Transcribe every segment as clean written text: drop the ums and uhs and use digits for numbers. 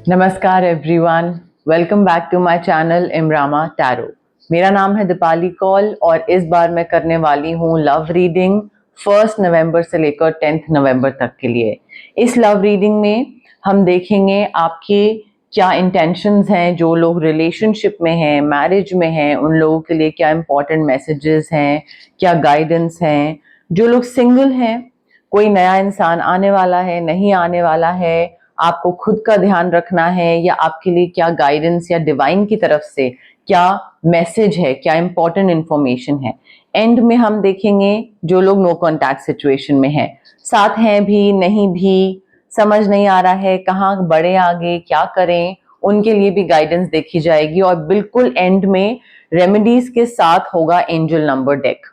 नमस्कार everyone, welcome back to my channel इमरामा tarot. मेरा नाम है दीपाली कौल और इस बार मैं करने वाली हूँ लव रीडिंग 1 नवंबर से लेकर 10 नवंबर तक के लिए। इस लव रीडिंग में हम देखेंगे आपके क्या इंटेंशंस हैं। जो लोग रिलेशनशिप में हैं, मैरिज में हैं, उन लोगों के लिए क्या इंपॉर्टेंट मैसेजेस हैं, क्या गाइडेंस हैं। जो लोग सिंगल हैं, कोई नया इंसान आने वाला है, नहीं आने वाला है, आपको खुद का ध्यान रखना है, या आपके लिए क्या गाइडेंस या डिवाइन की तरफ से क्या मैसेज है, क्या इंपॉर्टेंट इंफॉर्मेशन है। एंड में हम देखेंगे जो लोग नो कॉन्टैक्ट सिचुएशन में हैं, साथ हैं भी नहीं भी, समझ नहीं आ रहा है कहाँ बढ़े आगे, क्या करें, उनके लिए भी गाइडेंस देखी जाएगी। और बिल्कुल एंड में रेमेडीज के साथ होगा एंजल नंबर डेक।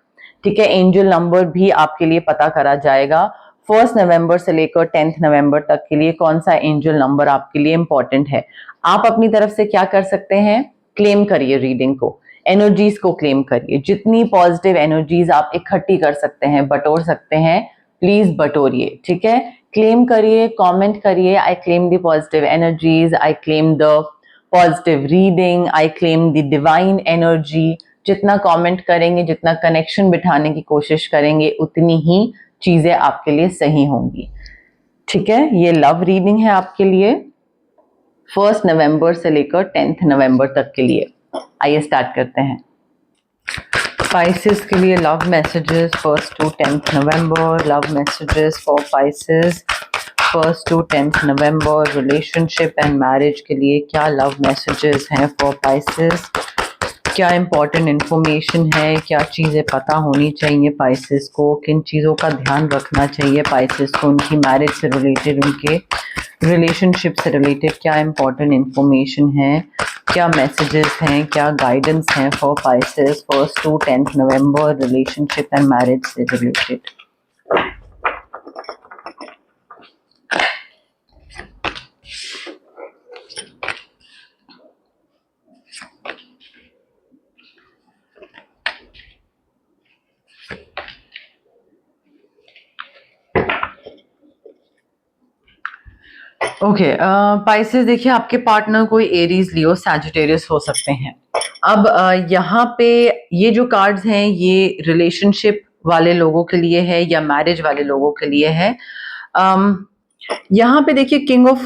ठीक है, एंजल नंबर भी आपके लिए पता करा जाएगा 1 नवंबर से लेकर 10 नवंबर तक के लिए कौन सा एंजल नंबर आपके लिए इंपॉर्टेंट है। आप अपनी तरफ से क्या कर सकते हैं, क्लेम करिए रीडिंग को, एनर्जीज को क्लेम करिए। जितनी पॉजिटिव एनर्जीज आप इकट्ठी कर सकते हैं, बटोर सकते हैं, प्लीज बटोरिए। ठीक है, क्लेम करिए, कमेंट करिए, I claim the positive energies, I claim the positive reading, I claim the divine energy. जितना कमेंट करेंगे, जितना कनेक्शन बिठाने की कोशिश करेंगे, उतनी ही चीजें आपके लिए सही होंगी। ठीक है, ये लव रीडिंग है आपके लिए 1 नवंबर से लेकर 10 नवंबर तक के लिए। आइए स्टार्ट करते हैं। Pisces के लिए love messages 1 to 10 November. Love messages for Pisces 1 to 10 November. Relationship and marriage के लिए क्या लव मैसेजेस हैं फॉर Pisces, क्या इंपॉर्टेंट इन्फॉर्मेशन है, क्या चीज़ें पता होनी चाहिए पाइसेस को, किन चीज़ों का ध्यान रखना चाहिए पाइसेस को, उनकी मैरिज से रिलेटेड, उनके रिलेशनशिप से रिलेटेड क्या इंपॉर्टेंट इन्फॉर्मेशन है, क्या मैसेजेस हैं, क्या गाइडेंस हैं for Pisces 1 to 10 November relationship and marriage से रिलेटेड। ओके, पाइसेस देखिए, आपके पार्टनर कोई एरीज, लियो, सैजिटेरियस हो सकते हैं। अब यहाँ पे ये जो कार्ड्स हैं ये रिलेशनशिप वाले लोगों के लिए है या मैरिज वाले लोगों के लिए है। यहाँ पे देखिए किंग ऑफ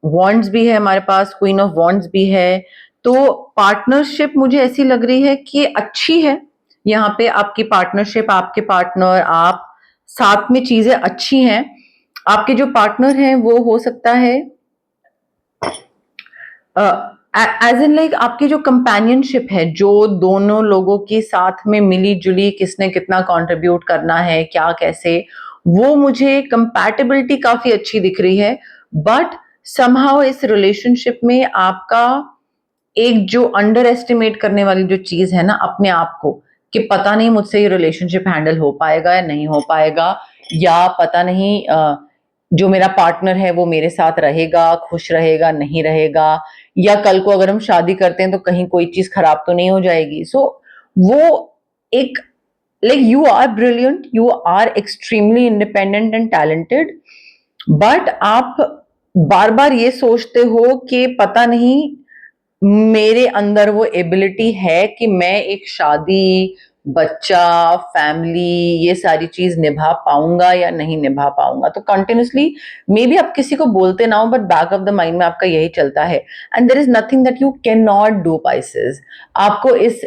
वॉन्ड्स भी है हमारे पास, क्वीन ऑफ वॉन्ड्स भी है। तो पार्टनरशिप मुझे ऐसी लग रही है कि अच्छी है। यहाँ पे आपकी पार्टनरशिप, आपके पार्टनर, आप साथ में चीजें अच्छी हैं। आपके जो पार्टनर हैं वो हो सकता है एज इन लाइक आपकी जो कंपेनियनशिप है, जो दोनों लोगों की साथ में मिली जुली, किसने कितना कंट्रीब्यूट करना है, क्या कैसे, वो मुझे कंपैटिबिलिटी काफी अच्छी दिख रही है। बट समहाउ इस रिलेशनशिप में आपका एक जो अंडर एस्टिमेट करने वाली जो चीज है ना अपने आप को, कि पता नहीं मुझसे ये रिलेशनशिप हैंडल हो पाएगा या नहीं हो पाएगा, या पता नहीं जो मेरा पार्टनर है वो मेरे साथ रहेगा, खुश रहेगा, नहीं रहेगा, या कल को अगर हम शादी करते हैं तो कहीं कोई चीज खराब तो नहीं हो जाएगी। सो वो एक like you are brilliant, you are extremely independent and talented, but आप बार बार ये सोचते हो कि पता नहीं मेरे अंदर वो एबिलिटी है कि मैं एक शादी, बच्चा, फैमिली, ये सारी चीज निभा पाऊंगा या नहीं निभा पाऊंगा। तो कंटिन्यूसली मे बी आप किसी को बोलते ना हो, but back of the mind में आपका यही चलता है। And there is nothing that you can not do pieces. आपको इस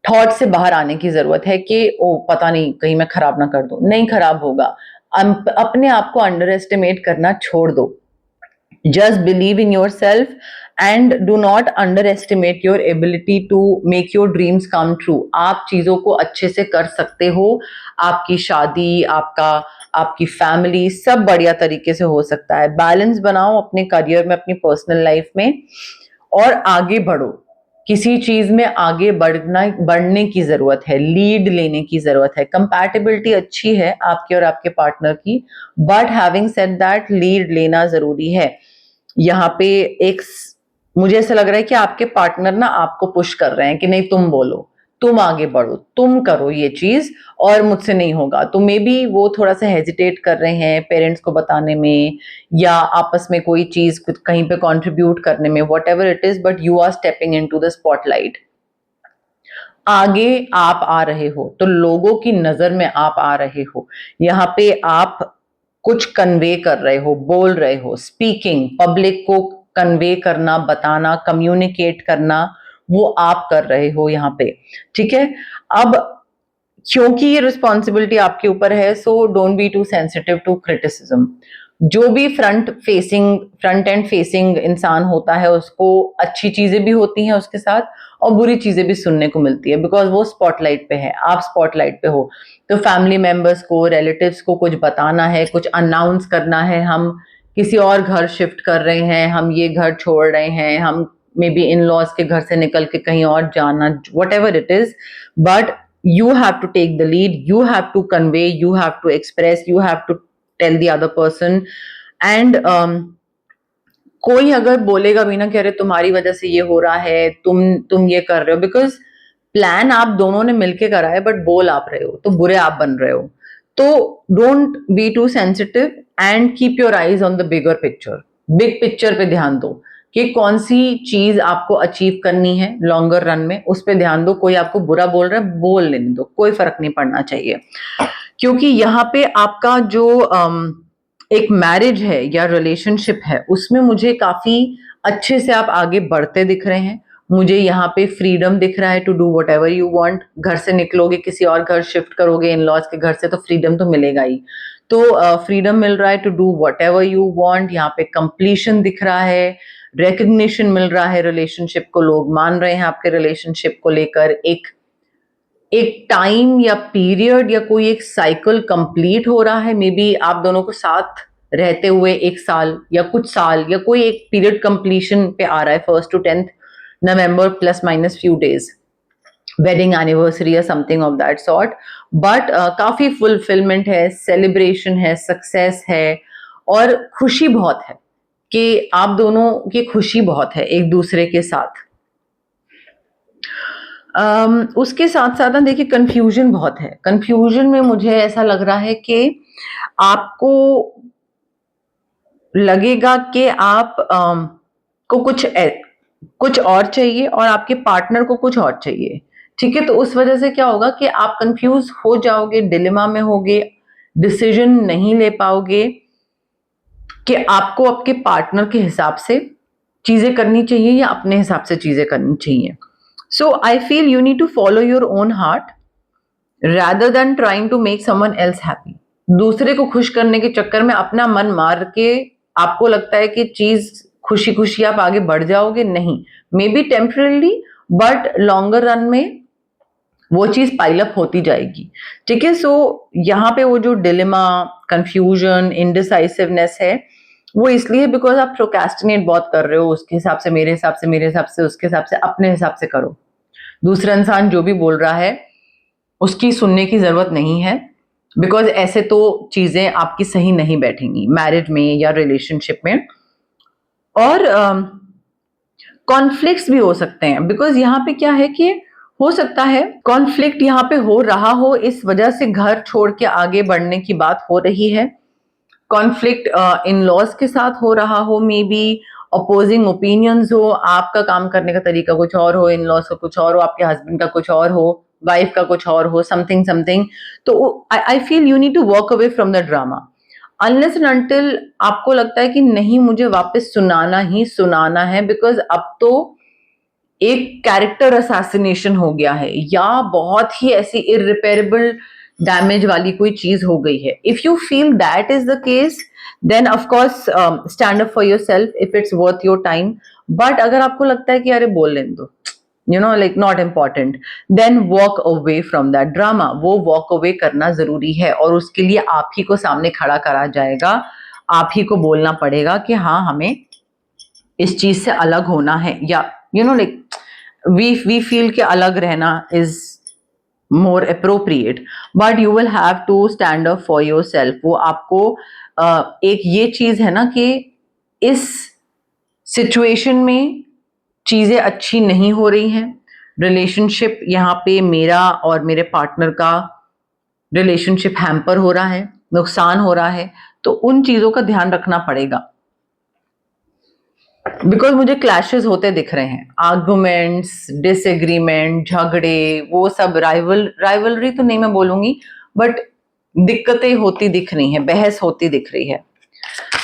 थॉट से बाहर आने की जरूरत है कि ओ पता नहीं कहीं मैं खराब ना कर दूं। नहीं खराब होगा। अपने आप को अंडर एस्टिमेट करना छोड़ दो। just believe in yourself and do not underestimate your ability to make your dreams come true। आप चीजों को अच्छे से कर सकते हो। आपकी शादी, आपकी फैमिली, सब बढ़िया तरीके से हो सकता है। बैलेंस बनाओ अपने करियर में, अपनी पर्सनल लाइफ में, और आगे बढ़ो। किसी चीज में आगे बढ़ने की जरूरत है, लीड लेने की जरूरत है। कंपैटिबिलिटी अच्छी है आपकी और आपके पार्टनर की, but having said that lead लेना जरूरी है। यहाँ पे एक मुझे ऐसा लग रहा है कि आपके पार्टनर ना आपको पुश कर रहे हैं कि नहीं तुम बोलो, तुम आगे बढ़ो, तुम करो ये चीज और मुझसे नहीं होगा। तो मे बी वो थोड़ा सा हेजिटेट कर रहे हैं पेरेंट्स को बताने में या आपस में कोई चीज कहीं पे कंट्रीब्यूट करने में, whatever it is, but you are stepping into the spotlight. आगे आप आ रहे हो तो लोगों की नजर में आप आ रहे हो, यहाँ पे आप कुछ कन्वे कर रहे हो, बोल रहे हो, स्पीकिंग, पब्लिक को कन्वे करना, बताना, कम्युनिकेट करना, वो आप कर रहे हो यहाँ पे। ठीक है, अब क्योंकि ये रिस्पॉन्सिबिलिटी आपके ऊपर है, so don't be too sensitive to criticism. जो भी फ्रंट एंड फेसिंग इंसान होता है, उसको अच्छी चीजें भी होती हैं उसके साथ और बुरी चीजें भी सुनने को मिलती है, बिकॉज वो स्पॉटलाइट पे है, आप स्पॉटलाइट पे हो। तो फैमिली मेंबर्स को, रिलेटिव्स को कुछ बताना है, कुछ अनाउंस करना है, हम किसी और घर शिफ्ट कर रहे हैं, हम ये घर छोड़ रहे हैं, हम मे बी इन लॉज के घर से निकल के कहीं और जाना, what ever it is, but you have to take the lead, you have to convey, you have to express, you have to tell the other person. and कोई अगर बोलेगा भी ना कि अरे तुम्हारी वजह से ये हो रहा है, तुम ये कर रहे हो, बिकॉज प्लान आप दोनों ने मिलके करा है, बट बोल आप रहे हो तो बुरे आप बन रहे हो। तो don't be too sensitive and keep your eyes on the bigger picture. Big picture पे ध्यान दो कि कौन सी चीज आपको अचीव करनी है लॉन्गर रन में, उस पर ध्यान दो। कोई आपको बुरा बोल रहा है, बोल लेने दो, कोई फर्क नहीं पड़ना चाहिए। क्योंकि यहाँ पे आपका जो एक मैरिज है या रिलेशनशिप है, उसमें मुझे काफी अच्छे से आप आगे बढ़ते दिख रहे हैं। मुझे यहाँ पे फ्रीडम दिख रहा है to do whatever you want. घर से निकलोगे, किसी और घर शिफ्ट करोगे इन लॉज के घर से, तो फ्रीडम तो मिलेगा ही। तो फ्रीडम मिल रहा है to do whatever you want. यहाँ पे कंप्लीशन दिख रहा है, रिकग्निशन मिल रहा है, रिलेशनशिप को लोग मान रहे हैं आपके रिलेशनशिप को लेकर। एक टाइम या पीरियड या कोई एक साइकिल कंप्लीट हो रहा है, मे बी आप दोनों को साथ रहते हुए 1 साल या कुछ साल या कोई एक पीरियड कंप्लीशन पे आ रहा है, 1st to 10th November plus minus few days, wedding anniversary या something of that sort. But काफी फुलफिलमेंट है, सेलिब्रेशन है, सक्सेस है और खुशी बहुत है कि आप दोनों की खुशी बहुत है एक दूसरे के साथ। उसके साथ साथ ना देखिए कंफ्यूजन बहुत है। कंफ्यूजन में मुझे ऐसा लग रहा है कि आपको लगेगा कि आप को कुछ और चाहिए और आपके पार्टनर को कुछ और चाहिए। ठीक है, तो उस वजह से क्या होगा कि आप कंफ्यूज हो जाओगे, डिलेमा में होगे, डिसीजन नहीं ले पाओगे कि आपको आपके पार्टनर के हिसाब से चीजें करनी चाहिए या अपने हिसाब से चीजें करनी चाहिए। So I feel you need to follow your own heart rather than trying to make someone else happy। दूसरे को खुश करने के चक्कर में अपना मन मार के आपको लगता है कि चीज खुशी खुशी आप आगे बढ़ जाओगे, नहीं। May be temporarily, but longer run में वो चीज पाइलअप होती जाएगी। ठीक है, सो यहाँ पे वो जो डिलेमा, कंफ्यूजन, इनडिसाइसिवनेस है, वो इसलिए बिकॉज आप प्रोक्रेस्टिनेट बहुत कर रहे हो। उसके हिसाब से, मेरे हिसाब से, मेरे हिसाब से, उसके हिसाब से, अपने हिसाब से करो। दूसरा इंसान जो भी बोल रहा है उसकी सुनने की जरूरत नहीं है, बिकॉज ऐसे तो चीजें आपकी सही नहीं बैठेंगी मैरिज में या रिलेशनशिप में। और कॉन्फ्लिक्ट्स भी हो सकते हैं, बिकॉज यहाँ पे क्या है कि हो सकता है कॉन्फ्लिक्ट यहाँ पे हो रहा हो, इस वजह से घर छोड़ के आगे बढ़ने की बात हो रही है। कॉन्फ्लिक्ट इन लॉज के साथ हो रहा हो, मे बी अपोजिंग ओपिनियंस हो, आपका काम करने का तरीका कुछ और हो, इन लॉज का कुछ और हो, आपके हस्बैंड का कुछ और हो, वाइफ का कुछ और हो, समथिंग समथिंग। तो I feel you need to walk away from the drama unless and until आपको लगता है कि नहीं, मुझे वापस सुनाना ही सुनाना है, बिकॉज अब तो एक कैरेक्टर असैसिनेशन हो गया है या बहुत ही ऐसी इररिपेरेबल डैमेज वाली कोई चीज हो गई है। If you feel that is the case, then of course stand up for yourself if it's worth your time. But अगर आपको लगता है कि अरे बोल लेने दो, you know, like not important, then walk away from that drama. वो वॉक अवे करना जरूरी है और उसके लिए आप ही को सामने खड़ा करा जाएगा। आप ही को बोलना पड़ेगा कि हाँ, हमें इस चीज से अलग होना है, या you know, like we feel कि अलग रहना is more appropriate, but you will have to stand up for yourself. वो आपको एक ये चीज है ना कि इस सिचुएशन में चीजें अच्छी नहीं हो रही हैं, रिलेशनशिप यहाँ पे मेरा और मेरे पार्टनर का रिलेशनशिप हैम्पर हो रहा है, नुकसान हो रहा है, तो उन चीजों का ध्यान रखना पड़ेगा। बिकॉज मुझे क्लैशेस होते दिख रहे हैं, आर्गुमेंट्स, डिसएग्रीमेंट, झगड़े, वो सब राइवलरी तो नहीं मैं बोलूंगी, बट दिक्कतें होती दिख रही हैं, बहस होती दिख रही है।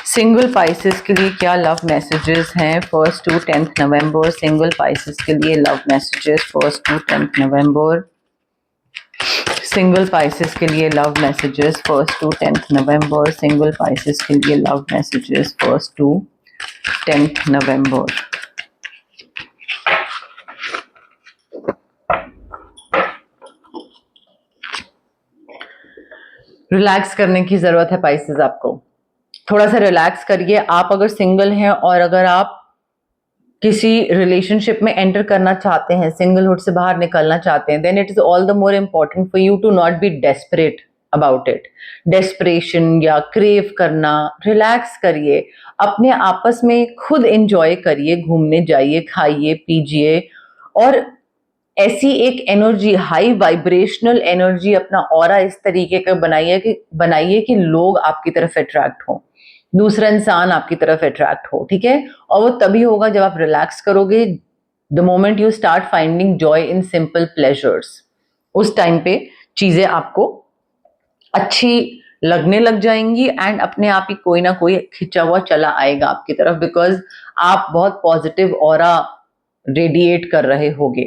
सिंगल पाइसेस के लिए क्या लव मैसेजेस हैं 1st to 10th November? Single Pisces के लिए love messages 1st to 10th November. Single Pisces के लिए love messages 1st to 10th November. Single Pisces के लिए love messages 1st to 10th November. Relax करने की जरूरत है पाइसेस, आपको थोड़ा सा रिलैक्स करिए। आप अगर सिंगल हैं और अगर आप किसी रिलेशनशिप में एंटर करना चाहते हैं, सिंगलहुड से बाहर निकलना चाहते हैं, then it is all the more important for you to not be desperate about it. Desperation या क्रेव करना, रिलैक्स करिए, अपने आपस में खुद एंजॉय करिए, घूमने जाइए, खाइए पीजिए, और ऐसी एक एनर्जी, हाई वाइब्रेशनल एनर्जी, अपना ऑरा इस तरीके का बनाइए कि लोग आपकी तरफ अट्रैक्ट हो, दूसरा इंसान आपकी तरफ अट्रैक्ट हो, ठीक है। और वो तभी होगा जब आप रिलैक्स करोगे, the moment you start finding Joy in simple pleasures, उस टाइम पे चीजें आपको अच्छी लगने लग जाएंगी एंड अपने आप ही कोई ना कोई खिंचा हुआ चला आएगा आपकी तरफ, बिकॉज आप बहुत पॉजिटिव ऑरा रेडिएट कर रहे होगे।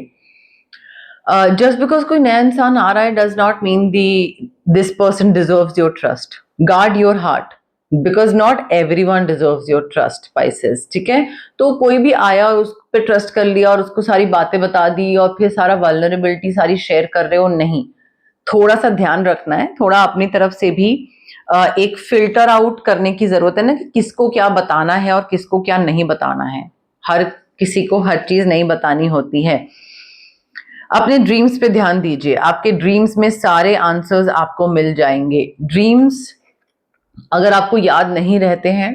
जस्ट बिकॉज कोई नया इंसान आ रहा है does not mean this person deserves your trust. Guard your heart, because not everyone deserves your trust Pisces, ठीक है। तो कोई भी आया और उस पर ट्रस्ट कर लिया और उसको सारी बातें बता दी और फिर सारा वल्नरेबिलिटी सारी शेयर कर रहे हो, नहीं। थोड़ा सा ध्यान रखना है, थोड़ा अपनी तरफ से भी एक फिल्टर आउट करने की जरूरत है ना, कि किसको क्या बताना है और किसको क्या नहीं बताना है। हर किसी को हर चीज नहीं बतानी होती है। अपने ड्रीम्स पे ध्यान दीजिए, आपके ड्रीम्स में सारे आंसर्स आपको मिल जाएंगे। ड्रीम्स अगर आपको याद नहीं रहते हैं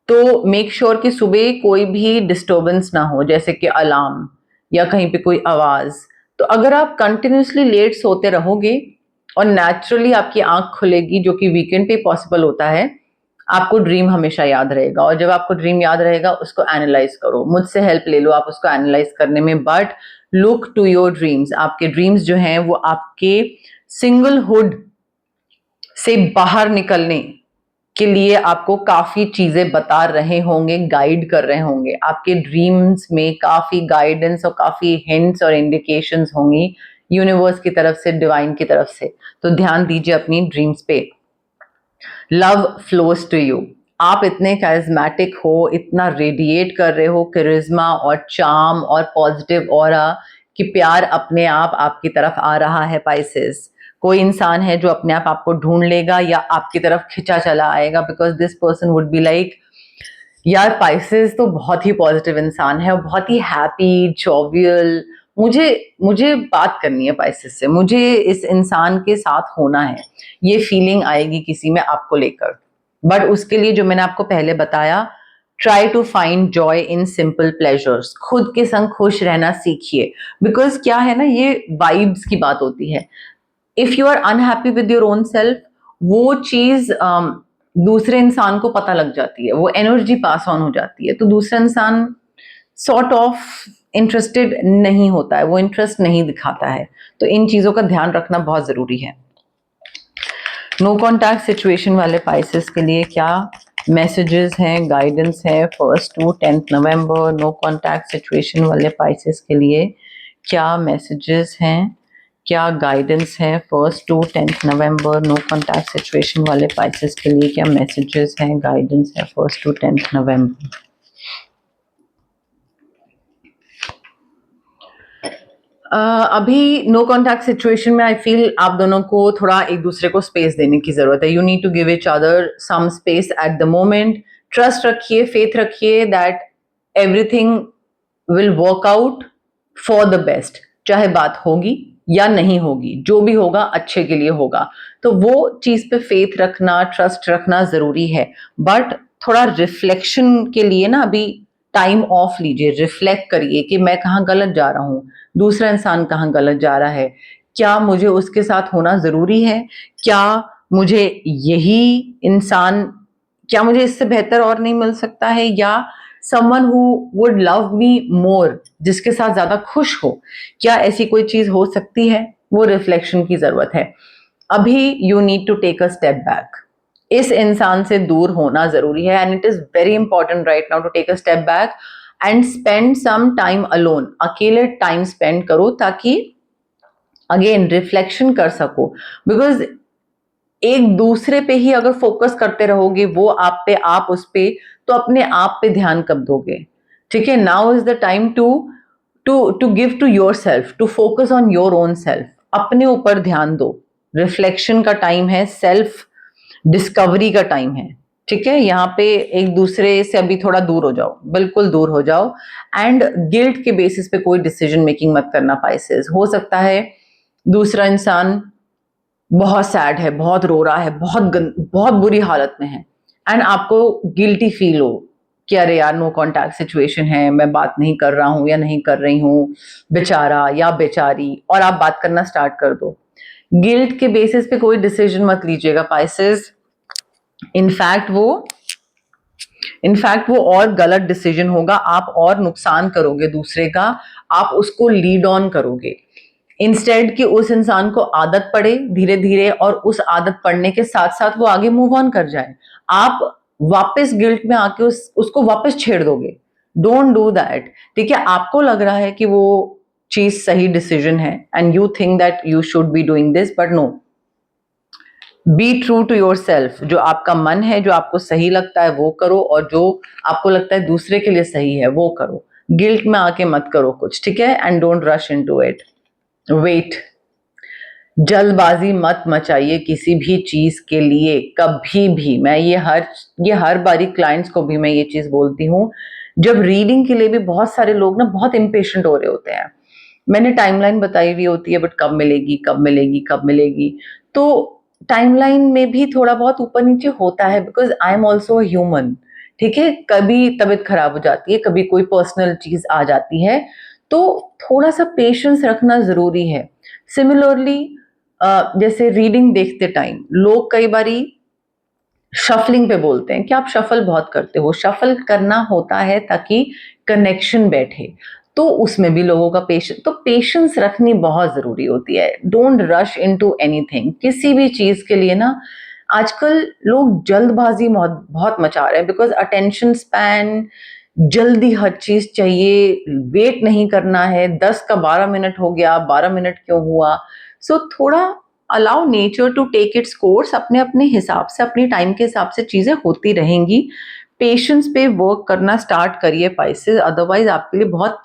तो मेक श्योर कि सुबह कोई भी डिस्टर्बेंस ना हो, जैसे कि अलार्म या कहीं पे कोई आवाज। तो अगर आप कंटिन्यूसली लेट सोते रहोगे और नेचुरली आपकी आंख खुलेगी, जो कि वीकेंड पे पॉसिबल होता है, आपको ड्रीम हमेशा याद रहेगा। और जब आपको ड्रीम याद रहेगा उसको एनालाइज करो, मुझसे हेल्प ले लो आप उसको एनालाइज करने में, but look to your dreams. आपके ड्रीम्स जो हैं वो आपके सिंगलहुड से बाहर निकलने के लिए आपको काफी चीजें बता रहे होंगे, गाइड कर रहे होंगे। आपके ड्रीम्स में काफी गाइडेंस और काफी हिंट्स और इंडिकेशंस होंगी यूनिवर्स की तरफ से, डिवाइन की तरफ से। तो ध्यान दीजिए अपनी ड्रीम्स पे। Love flows to you. आप इतने कैरिज्मेटिक हो, इतना रेडिएट कर रहे हो करिश्मा और चार्म और पॉजिटिव ऑरा, कि प्यार अपने आप आपकी तरफ आ रहा है पाइसेस। कोई इंसान है जो अपने आप आपको ढूंढ लेगा या आपकी तरफ खिंचा चला आएगा, because this person would be like, यार पाइसेस तो बहुत ही पॉजिटिव इंसान है और बहुत ही हैप्पी, जोवियल, मुझे मुझे बात करनी है पाइसेस से, मुझे इस इंसान के साथ होना है, ये फीलिंग आएगी किसी में आपको लेकर। बट उसके लिए जो मैंने आपको पहले बताया, try to find joy in simple pleasures. खुद के संग खुश रहना सीखिए, बिकॉज क्या है ना, ये वाइब्स की बात होती है। If you are unhappy with your own self, वो चीज दूसरे इंसान को पता लग जाती है, वो एनर्जी पास ऑन हो जाती है, तो दूसरा इंसान सॉर्ट ऑफ इंटरेस्टेड नहीं होता है, वो इंटरेस्ट नहीं दिखाता है। तो इन चीजों का ध्यान रखना बहुत जरूरी है। नो कॉन्टैक्ट सिचुएशन वाले पाइसेस के लिए क्या मैसेजेस हैं, गाइडेंस है 1st to 10th नवंबर? नो कॉन्टैक्ट सिचुएशन वाले पाइसेस के लिए क्या मैसेजेस हैं, क्या गाइडेंस है 1st to 10th नवंबर? नो कॉन्टैक्ट सिचुएशन वाले पाइसेस के लिए क्या मैसेजेस हैं, गाइडेंस है 1st to 10th नवंबर? अभी नो कॉन्टैक्ट सिचुएशन में आई फील आप दोनों को थोड़ा एक दूसरे को स्पेस देने की जरूरत है। You need to give each other some space at the moment. Trust रखिए, फेथ रखिए that everything will work out for the best. चाहे बात होगी या नहीं होगी, जो भी होगा अच्छे के लिए होगा। तो वो चीज पे फेथ रखना, ट्रस्ट रखना जरूरी है। बट थोड़ा रिफ्लेक्शन के लिए ना अभी टाइम ऑफ लीजिए, रिफ्लेक्ट करिए कि मैं कहाँ गलत जा रहा हूँ, दूसरा इंसान कहाँ गलत जा रहा है, क्या मुझे उसके साथ होना जरूरी है, क्या मुझे यही इंसान, क्या मुझे इससे बेहतर और नहीं मिल सकता है, या someone who would love me more, जिसके साथ ज्यादा खुश हो, क्या ऐसी कोई चीज हो सकती है? वो रिफ्लेक्शन की जरूरत है। अभी you need to take a step back, इस इंसान से दूर होना जरूरी है, and it is very important right now to take a step back and spend some time alone. अकेले टाइम स्पेंड करो ताकि अगेन रिफ्लेक्शन कर सको, बिकॉज एक दूसरे पे ही अगर फोकस करते रहोगे, वो आप पे आप उस पे, तो अपने आप पे ध्यान कब दोगे? ठीक है, now is the time to to give to yourself, to focus on your own self. अपने ऊपर ध्यान दो, रिफ्लेक्शन का टाइम है, सेल्फ डिस्कवरी का टाइम है। ठीक है, यहाँ पे एक दूसरे से अभी थोड़ा दूर हो जाओ, बिल्कुल दूर हो जाओ, एंड गिल्ट के बेसिस पे कोई डिसीजन मेकिंग मत करना पाइसेस। हो सकता है दूसरा इंसान बहुत सैड है, बहुत रो रहा है, बहुत बुरी हालत में है, एंड आपको गिल्टी फील हो कि अरे यार नो कांटेक्ट सिचुएशन है, मैं बात नहीं कर रहा हूं या नहीं कर रही हूं, बेचारा या बेचारी, और आप बात करना स्टार्ट कर दो। गिल्ट के बेसिस पे कोई डिसीजन मत लीजिएगा पाइसेस। इनफैक्ट वो और गलत डिसीजन होगा, आप और नुकसान करोगे दूसरे का, आप उसको लीड ऑन करोगे, इंस्टेड कि उस इंसान को आदत पड़े धीरे धीरे, और उस आदत पड़ने के साथ साथ वो आगे मूव ऑन कर जाए, आप वापस गिल्ट में आके उसको वापस छेड़ दोगे। Don't do that. ठीक है, आपको लग रहा है कि वो चीज सही डिसीजन है and you think that you should be doing this, but no, be true to yourself. जो आपका मन है, जो आपको सही लगता है वो करो, और जो आपको लगता है दूसरे के लिए सही है वो करो। गिल्ट में आके मत करो कुछ, ठीक है, and don't rush into it. Wait, जल्दबाजी मत मचाइए किसी भी चीज के लिए कभी भी। मैं ये हर बारी क्लाइंट्स को भी मैं ये चीज बोलती हूँ। जब रीडिंग के लिए भी बहुत सारे लोग ना बहुत इम्पेशेंट हो रहे होते हैं, मैंने टाइमलाइन बताई हुई होती है, बट कब मिलेगी कब मिलेगी कब मिलेगी, तो टाइमलाइन में भी थोड़ा बहुत ऊपर नीचे होता है, because I am also human. ठीक है, कभी तबीयत खराब हो जाती है, कभी कोई पर्सनल चीज आ जाती है, तो थोड़ा सा पेशेंस रखना जरूरी है। सिमिलरली जैसे रीडिंग देखते टाइम लोग कई बारी शफलिंग पे बोलते हैं कि आप शफल बहुत करते हो। शफल करना होता है ताकि कनेक्शन बैठे, तो उसमें भी लोगों का पेशेंस रखनी बहुत जरूरी होती है। Don't rush into anything. किसी भी चीज के लिए ना आजकल लोग जल्दबाजी बहुत बहुत मचा रहे हैं, बिकॉज अटेंशन स्पैन, जल्दी हर चीज चाहिए, वेट नहीं करना है, 10 का 12 मिनट हो गया, 12 मिनट क्यों हुआ। सो थोड़ा allow nature to take its course, अपने अपने हिसाब से, अपनी टाइम के हिसाब से चीजें होती रहेंगी। पेशेंस पे वर्क करना स्टार्ट करिए पाइसेस, अदरवाइज आपके लिए बहुत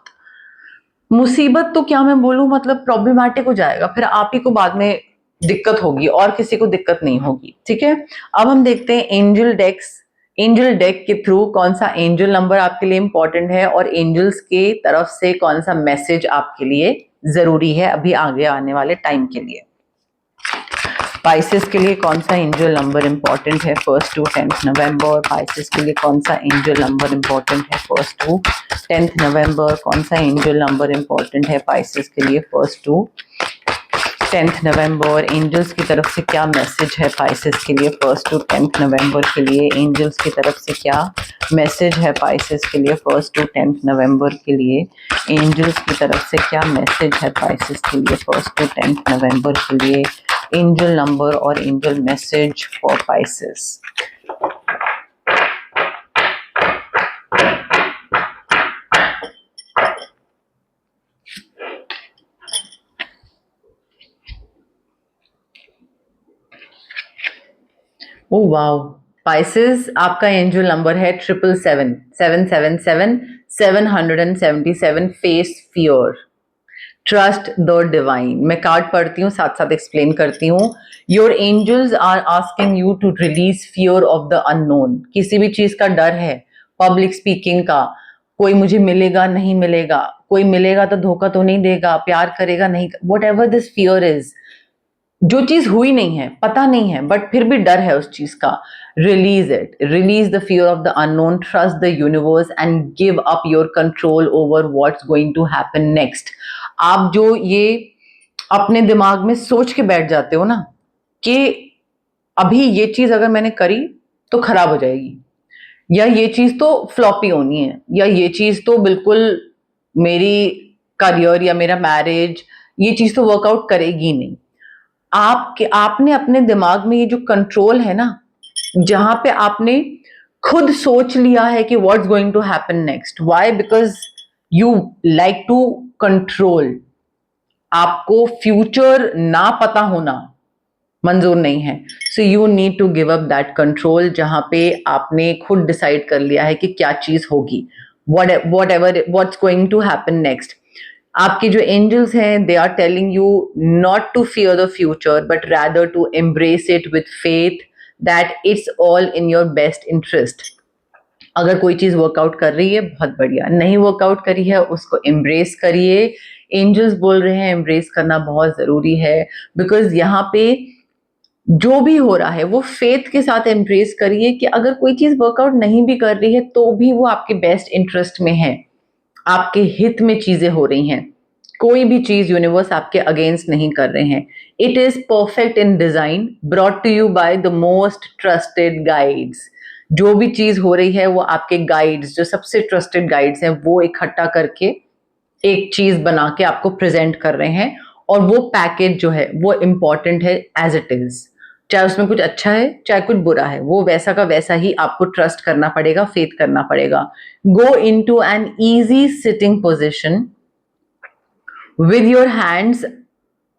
मुसीबत, तो क्या मैं बोलूं, मतलब प्रॉब्लमैटिक हो जाएगा, फिर आप ही को बाद में दिक्कत होगी और किसी को दिक्कत नहीं होगी। ठीक है, अब हम देखते हैं एंजल डेक्स। एंजल डेक के थ्रू कौन सा एंजल नंबर आपके लिए इंपॉर्टेंट है, और एंजल्स के तरफ से कौन सा मैसेज आपके लिए जरूरी है अभी आगे आने वाले टाइम के लिए। पाइसेस के लिए कौन सा एंजल नंबर इंपॉर्टेंट है 1st to 10th November? Pisces के लिए कौन सा एंजल नंबर इंपॉर्टेंट है 1st to 10th नवंबर? कौन सा एंजल नंबर इंपॉर्टेंट है पाइसेस के लिए 1st to 10th November? Angels की तरफ से क्या मैसेज है पाइसेस के लिए 1st to 10th नवंबर के लिए? एंजल्स की तरफ से क्या मैसेज है पाइसेस के लिए 1st to 10th नवंबर के लिए? एंजल्स की तरफ से क्या मैसेज है पाइसेस के लिए 1st to 10th नवंबर के लिए? एंजल नंबर और angel message for Pisces. Oh wow, Pisces आपका एंजल नंबर है 777 777 face fear, trust the divine. मैं कार्ड पढ़ती हूँ, साथ साथ एक्सप्लेन करती हूँ। Your angels are asking you to release fear of the unknown. किसी भी चीज का डर है, पब्लिक स्पीकिंग का, कोई मुझे मिलेगा नहीं मिलेगा, कोई मिलेगा तो धोखा तो नहीं देगा, प्यार करेगा नहीं, what ever this fear is, जो चीज हुई नहीं है, पता नहीं है, बट फिर भी डर है उस चीज का, release it, release the fear of the unknown, trust the universe and give up your control over what's going to happen next. आप जो ये अपने दिमाग में सोच के बैठ जाते हो ना कि अभी ये चीज अगर मैंने करी तो खराब हो जाएगी, या ये चीज तो फ्लॉपी होनी है, या ये चीज तो बिल्कुल मेरी करियर या मेरा मैरिज, ये चीज तो वर्कआउट करेगी नहीं। आपने अपने दिमाग में ये जो कंट्रोल है ना, जहां पे आपने खुद सोच लिया है कि what's going to happen next, why, because you like to control. आपको फ्यूचर ना पता होना मंजूर नहीं है। So you need to give up that control, जहां पे आपने खुद डिसाइड कर लिया है कि क्या चीज होगी, whatever what's going to happen next. आपके जो एंजल्स हैं, they are telling you not to fear the future but rather to embrace it with faith that it's all in your best interest. अगर कोई चीज workout कर रही है बहुत बढ़िया, नहीं वर्कआउट करी है उसको एम्ब्रेस करिए। एंजल्स बोल रहे हैं एम्ब्रेस करना बहुत जरूरी है, बिकॉज यहाँ पे जो भी हो रहा है वो फेथ के साथ एम्ब्रेस करिए कि अगर कोई चीज वर्कआउट नहीं भी कर रही है तो भी वो आपके बेस्ट इंटरेस्ट में है, आपके हित में चीजें हो रही हैं। कोई भी चीज यूनिवर्स आपके अगेंस्ट नहीं कर रहे हैं। It is perfect in design, brought to you by the most trusted guides. जो भी चीज हो रही है वो आपके गाइड्स, जो सबसे ट्रस्टेड गाइड्स हैं, वो इकट्ठा करके एक चीज बना के आपको प्रेजेंट कर रहे हैं। और वो पैकेज जो है वो इंपॉर्टेंट है एज इट इज, चाहे उसमें कुछ अच्छा है चाहे कुछ बुरा है, वो वैसा का वैसा ही आपको ट्रस्ट करना पड़ेगा, फेथ करना पड़ेगा। Go into an easy sitting position with your hands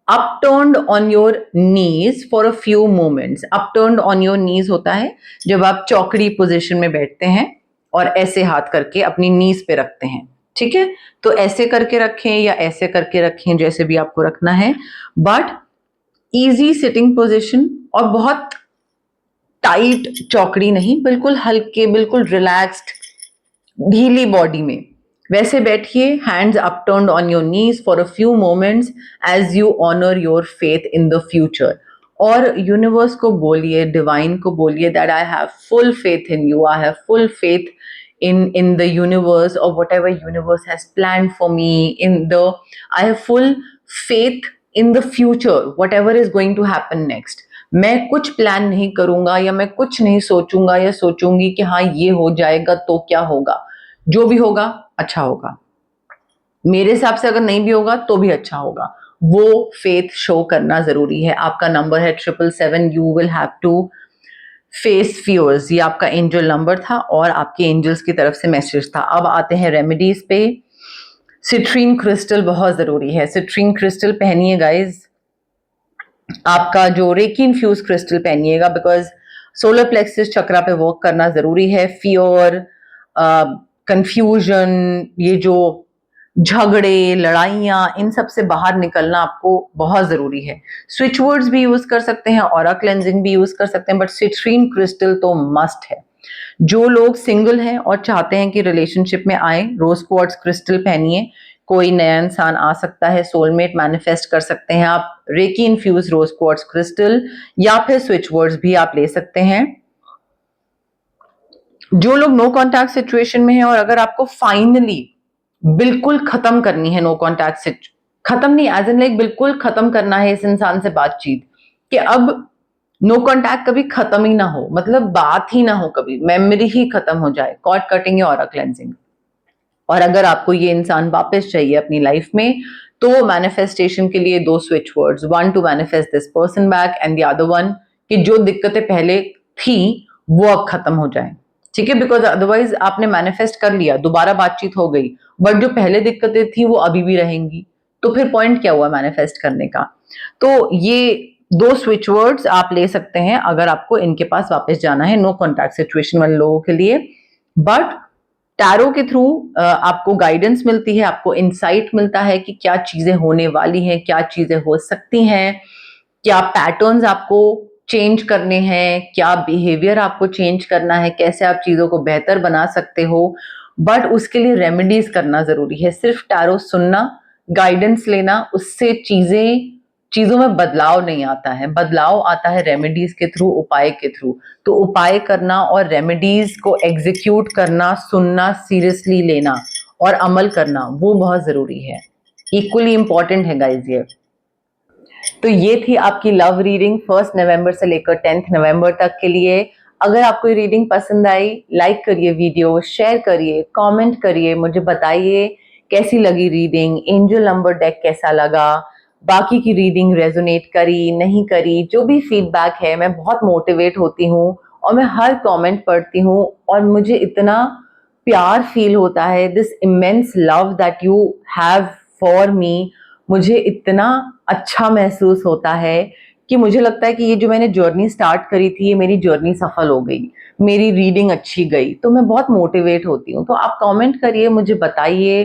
upturned on your knees for a few moments। upturned on your knees होता है जब आप चौकड़ी पोजीशन में बैठते हैं और ऐसे हाथ करके अपनी नीज पे रखते हैं, ठीक है। तो ऐसे करके रखें या ऐसे करके रखें, जैसे भी आपको रखना है, बट इजी सिटिंग पोजीशन, और बहुत टाइट चौकड़ी नहीं, बिल्कुल हल्के, बिल्कुल रिलैक्स्ड, ढीली बॉडी में वैसे बैठिए। Hands upturned on your knees for a few moments as you honour your faith in the future. और यूनिवर्स को बोलिए, डिवाइन को बोलिए that I have full faith in you, I have full faith in the universe, or whatever universe has planned for me, I have full faith in the future, whatever is going to happen next। मैं कुछ plan नहीं करूंगा या मैं कुछ नहीं सोचूंगा या सोचूंगी कि हाँ ये हो जाएगा तो क्या होगा, जो भी होगा अच्छा होगा, मेरे हिसाब से अगर नहीं भी होगा तो भी अच्छा होगा। वो फेथ शो करना जरूरी है। आपका नंबर है 777। You will have to face fears. ये आपका एंजल नंबर था और आपके एंजल्स की तरफ से मैसेज था। अब आते हैं रेमेडीज पे। सिट्रीन क्रिस्टल बहुत जरूरी है। सिट्रीन क्रिस्टल पहनिए गाइज। आपका जो रेकी इन्फ्यूज क्रिस्टल पहनिएगा, बिकॉज सोलर प्लेक्सिस चक्रा पे वर्क करना जरूरी है। फियर, कंफ्यूजन, ये जो झगड़े, लड़ाइयाँ, इन सब से बाहर निकलना आपको बहुत जरूरी है। स्विच वर्ड्स भी यूज कर सकते हैं, ऑरा क्लेंजिंग भी यूज कर सकते हैं, बट सिट्रीन क्रिस्टल तो मस्ट है। जो लोग सिंगल हैं और चाहते हैं कि रिलेशनशिप में आए, रोज क्वार्ट्ज क्रिस्टल पहनिए। कोई नया इंसान आ सकता है, सोलमेट मैनिफेस्ट कर सकते हैं आप। रेकी इन्फ्यूज रोज क्वार्ट्ज क्रिस्टल या फिर स्विच वर्ड्स भी आप ले सकते हैं। जो लोग नो कॉन्टैक्ट सिचुएशन में हैं और अगर आपको फाइनली बिल्कुल खत्म करनी है, नो कॉन्टैक्ट खत्म नहीं, एज इन लाइक बिल्कुल खत्म करना है इस इंसान से बातचीत, कि अब नो कॉन्टैक्ट कभी खत्म ही ना हो, मतलब बात ही ना हो, कभी मेमोरी ही खत्म हो जाए, कॉर्ड कटिंग या ऑरा क्लेंजिंग। और अगर आपको ये इंसान वापस चाहिए अपनी लाइफ में, तो मैनिफेस्टेशन के लिए 2 switch words, 1 to manifest this person back and the other 1 कि जो दिक्कतें पहले थी वो अब खत्म हो जाए, ठीक है। बिकॉज अदरवाइज आपने मैनिफेस्ट कर लिया, दोबारा बातचीत हो गई, बट जो पहले दिक्कतें थी वो अभी भी रहेंगी, तो फिर पॉइंट क्या हुआ मैनिफेस्ट करने का। तो ये 2 स्विच वर्ड्स आप ले सकते हैं अगर आपको इनके पास वापस जाना है, नो कॉन्टैक्ट सिचुएशन वाले लोगों के लिए। बट टैरो के थ्रू आपको गाइडेंस मिलती है, आपको इंसाइट मिलता है कि क्या चीजें होने वाली हैं, क्या चीजें हो सकती हैं, क्या पैटर्न्स आपको चेंज करने हैं, क्या बिहेवियर आपको चेंज करना है, कैसे आप चीजों को बेहतर बना सकते हो। बट उसके लिए रेमेडीज करना जरूरी है। सिर्फ टैरो सुनना, गाइडेंस लेना, उससे चीजों में बदलाव नहीं आता है। बदलाव आता है रेमेडीज के थ्रू, उपाय के थ्रू। तो उपाय करना और रेमेडीज को एग्जीक्यूट करना, सुनना, सीरियसली लेना और अमल करना, वो बहुत जरूरी है। इक्वली इंपॉर्टेंट है गाइज ये। तो ये थी आपकी लव रीडिंग 1 नवंबर से लेकर 10 नवंबर तक के लिए। अगर आपको ये रीडिंग पसंद आई, लाइक करिए वीडियो, शेयर करिए, कमेंट करिए, मुझे बताइए कैसी लगी रीडिंग, एंजल नंबर डेक कैसा लगा, बाकी की रीडिंग रेजोनेट करी नहीं करी, जो भी फीडबैक है। मैं बहुत मोटिवेट होती हूँ और मैं हर कमेंट पढ़ती हूँ और मुझे इतना प्यार फील होता है, this immense love that you have for me. मुझे इतना अच्छा महसूस होता है कि मुझे लगता है कि ये जो मैंने जर्नी स्टार्ट करी थी, ये मेरी जर्नी सफल हो गई, मेरी रीडिंग अच्छी गई, तो मैं बहुत मोटिवेट होती हूँ। तो आप कमेंट करिए, मुझे बताइए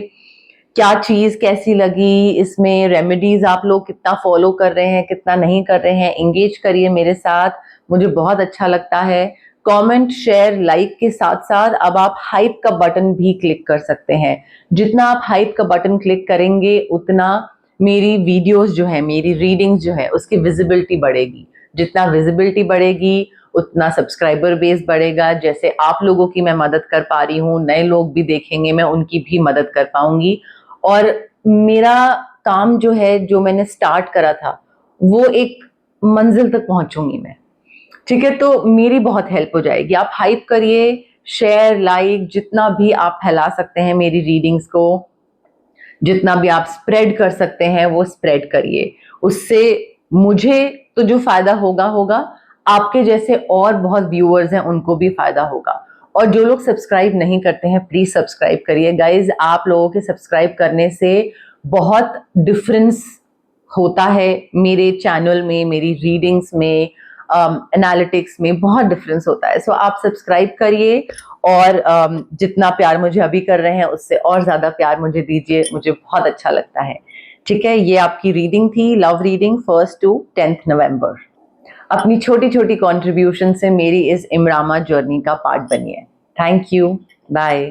क्या चीज कैसी लगी, इसमें रेमेडीज आप लोग कितना फॉलो कर रहे हैं, कितना नहीं कर रहे हैं, एंगेज करिए मेरे साथ, मुझे बहुत अच्छा लगता है। कमेंट, शेयर, लाइक के साथ साथ अब आप हाइप का बटन भी क्लिक कर सकते हैं। जितना आप हाइप का बटन क्लिक करेंगे उतना मेरी वीडियोस जो है, मेरी रीडिंग्स जो है, उसकी विजिबिलिटी बढ़ेगी। जितना विजिबिलिटी बढ़ेगी उतना सब्सक्राइबर बेस बढ़ेगा। जैसे आप लोगों की मैं मदद कर पा रही हूँ, नए लोग भी देखेंगे, मैं उनकी भी मदद कर पाऊंगी। और मेरा काम जो है, जो मैंने स्टार्ट करा था, वो एक मंजिल तक पहुंचूंगी मैं। ठीक है, तो मेरी बहुत हेल्प हो जाएगी। आप हाइप करिए, शेयर, लाइक, जितना भी आप फैला सकते हैं मेरी रीडिंग्स को, जितना भी आप स्प्रेड कर सकते हैं वो स्प्रेड करिए। उससे मुझे तो जो फायदा होगा होगा, आपके जैसे और बहुत व्यूअर्स हैं उनको भी फायदा होगा। और जो लोग सब्सक्राइब नहीं करते हैं, प्लीज सब्सक्राइब करिए गाइज। आप लोगों के सब्सक्राइब करने से बहुत डिफरेंस होता है मेरे चैनल में, मेरी रीडिंग्स में, एनालिटिक्स में बहुत डिफरेंस होता है। सो आप सब्सक्राइब करिए और जितना प्यार मुझे अभी कर रहे हैं उससे और ज्यादा प्यार मुझे दीजिए, मुझे बहुत अच्छा लगता है। ठीक है, ये आपकी रीडिंग थी, लव रीडिंग 1 to 10 नवंबर। अपनी छोटी छोटी कॉन्ट्रीब्यूशन से मेरी इस इमरामा जर्नी का पार्ट बनिए। Thank you, bye.